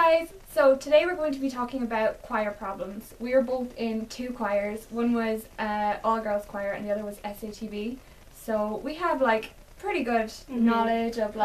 guys! So today we're going to be talking about choir problems. We are both in two choirs. One was all girls choir and the other was SATB. So we have like pretty good knowledge of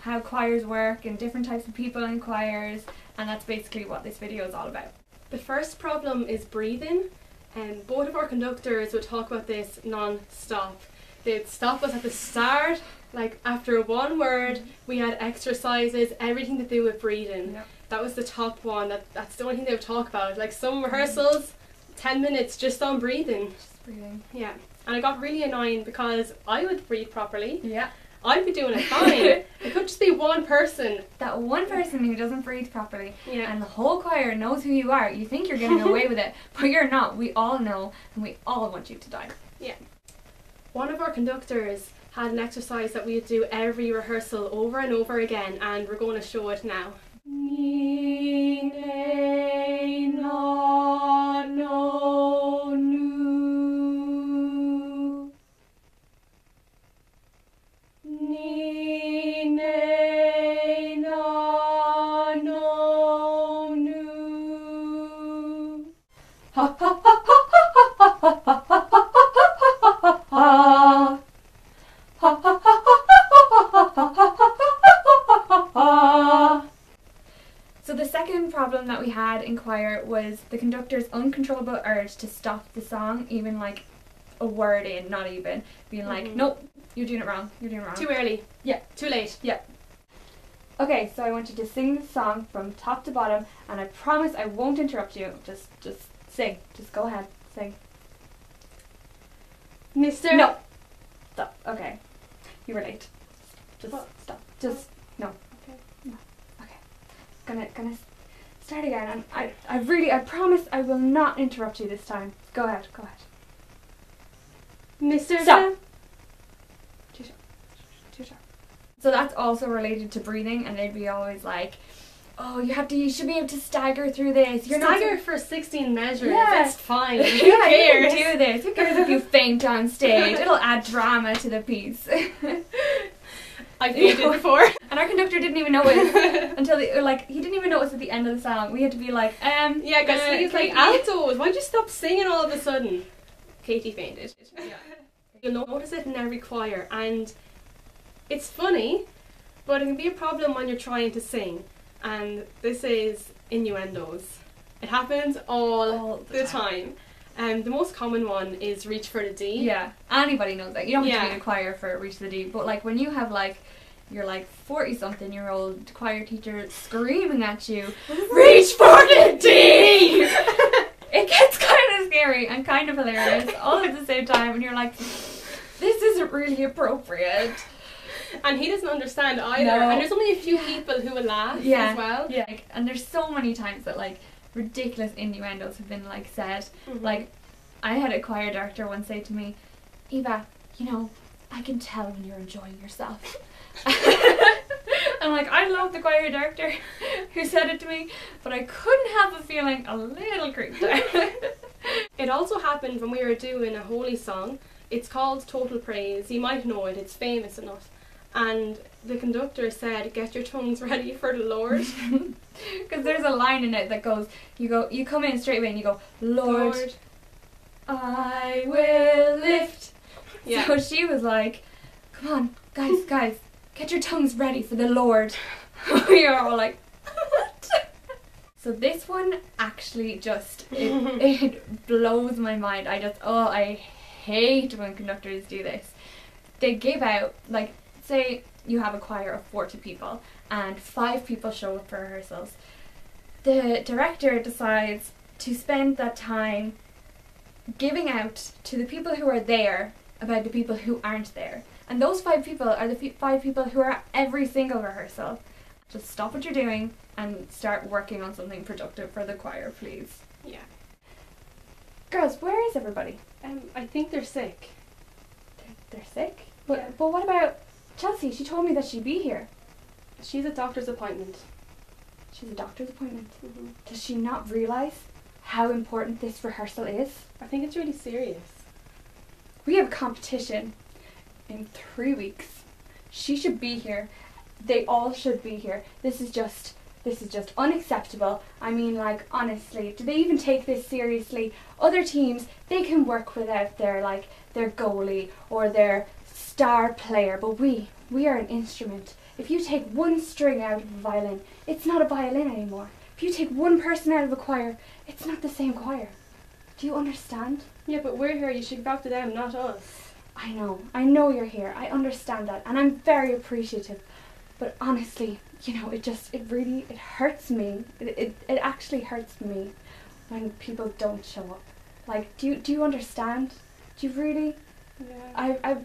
how choirs work and different types of people in choirs, and that's basically what this video is all about. The first problem is breathing, and both of our conductors would talk about this non-stop. They'd stop us at the start, like after one word. We had exercises, everything to do with breathing. Yep. That was the top one. That's the only thing they would talk about. Like some rehearsals, 10 minutes just on breathing. Just breathing. Yeah. And it got really annoying because I would breathe properly. Yeah. I'd be doing it fine. It could just be one person. That one person who doesn't breathe properly, Yeah. and the whole choir knows who you are. You think you're getting away with it, but you're not. We all know, and we all want you to die. Yeah. One of our conductors had an exercise that we would do every rehearsal over and over again, and we're going to show it now. Ni, ne, no, no, nu. Ni, ne, no, no, nu. Ha ha ha ha ha ha ha ha ha ha ha. So the second problem that we had in choir was the conductor's uncontrollable urge to stop the song, even like a word in, not even, being like, nope, you're doing it wrong, you're doing it wrong. Too early. Yeah. Too late. Yeah. Okay, so I want you to sing the song from top to bottom, and I promise I won't interrupt you. Just sing. Just go ahead, sing. Mr. No. Stop. Okay. You were late. Just What? stop. Just no. Okay. No. Okay. Gonna start again. And I promise I will not interrupt you this time. Go ahead. Go ahead. Mr. Stop. Too sharp. Too sharp. So that's also related to breathing, and they'd be always like, "Oh, you should be able to stagger through this. You're Stagger for 16 measures. Yeah. That's fine. Who yeah, cares? you can do this. Who cares if you faint on stage? It'll add drama to the piece." I fainted before. And our conductor didn't even notice until he didn't even notice at the end of the song. We had to be like, Yeah, because he's like, Katie. altos, why'd you stop singing all of a sudden? Katie fainted. Yeah. You'll notice it in every choir, and it's funny, but it can be a problem when you're trying to sing. And this is innuendos. It happens all the time. The most common one is reach for the D. Yeah, anybody knows that. You don't have to be Yeah. in a choir for reach the D, but like when you have your 40-something-year-old choir teacher screaming at you, "Reach for the D!" It gets kind of scary and kind of hilarious all at the same time, and you're like, this isn't really appropriate. And he doesn't understand either. No. And there's only a few people who will laugh as well. Yeah, and there's so many times that ridiculous innuendos have been said. Like, I had a choir director once say to me, "Eva, I can tell when you're enjoying yourself." I'm like, I love the choir director who said it to me, but I couldn't help but feeling a little creeped out. It also happened when we were doing a holy song. It's called Total Praise. You might know it, it's famous enough. And the conductor said, "Get your tongues ready for the Lord." Because there's a line in it that goes, you come in straight away and you go, "Lord, I will lift." Yeah. So she was like, "Come on, guys, get your tongues ready for the Lord." We are all like, what? So this one actually just, it blows my mind. I hate when conductors do this. They give out, say you have a choir of 40 people and 5 people show up for rehearsals. The director decides to spend that time giving out to the people who are there about the people who aren't there. And those 5 people are the 5 people who are at every single rehearsal. Just stop what you're doing and start working on something productive for the choir, please. Yeah. Girls, where is everybody? I think they're sick. They're sick? Yeah. But what about Chelsea? She told me that she'd be here. She's a doctor's appointment. She's a doctor's appointment. Does she not realise how important this rehearsal is? I think it's really serious. We have a competition in 3 weeks. She should be here. They all should be here. This is just This is just unacceptable. I mean, like, honestly, do they even take this seriously? Other teams, they can work without their goalie or their star player, but we are an instrument. If you take one string out of a violin, it's not a violin anymore. If you take one person out of a choir, it's not the same choir. Do you understand? Yeah, but we're here, you should bow to them, not us. I know you're here. I understand that, and I'm very appreciative. But honestly, you know, it hurts me. It actually hurts me when people don't show up. Like, do you understand? Do you really? Yeah.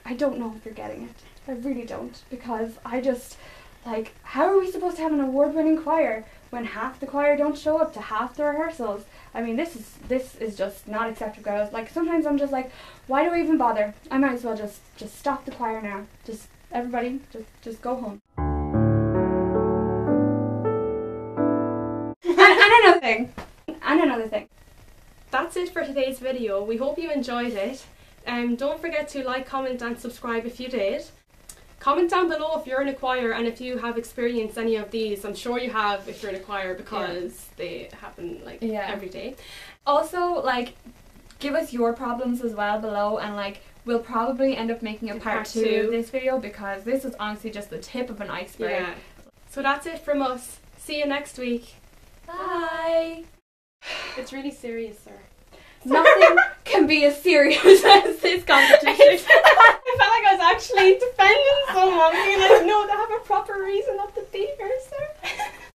I don't know if you're getting it. I really don't, because I just, like, how are we supposed to have an award-winning choir when half the choir don't show up to half the rehearsals? I mean, this is just not acceptable, girls. Like, sometimes I'm just like, why do I even bother? I might as well just stop the choir now. Just, everybody, just go home. And another thing. That's it for today's video. We hope you enjoyed it. Don't forget to like, comment and subscribe if you did. Comment down below if you're in a choir and if you have experienced any of these. I'm sure you have if you're in a choir, because they happen like every day. Also, like, give us your problems as well below, and like, we'll probably end up making a part 2 of this video, because this is honestly just the tip of an iceberg. Yeah. So that's it from us. See you next week. Bye. It's really serious, sir. Nothing can be as serious as this competition. I felt like I was actually defending someone, being like, no, they have a proper reason not to be here, sir.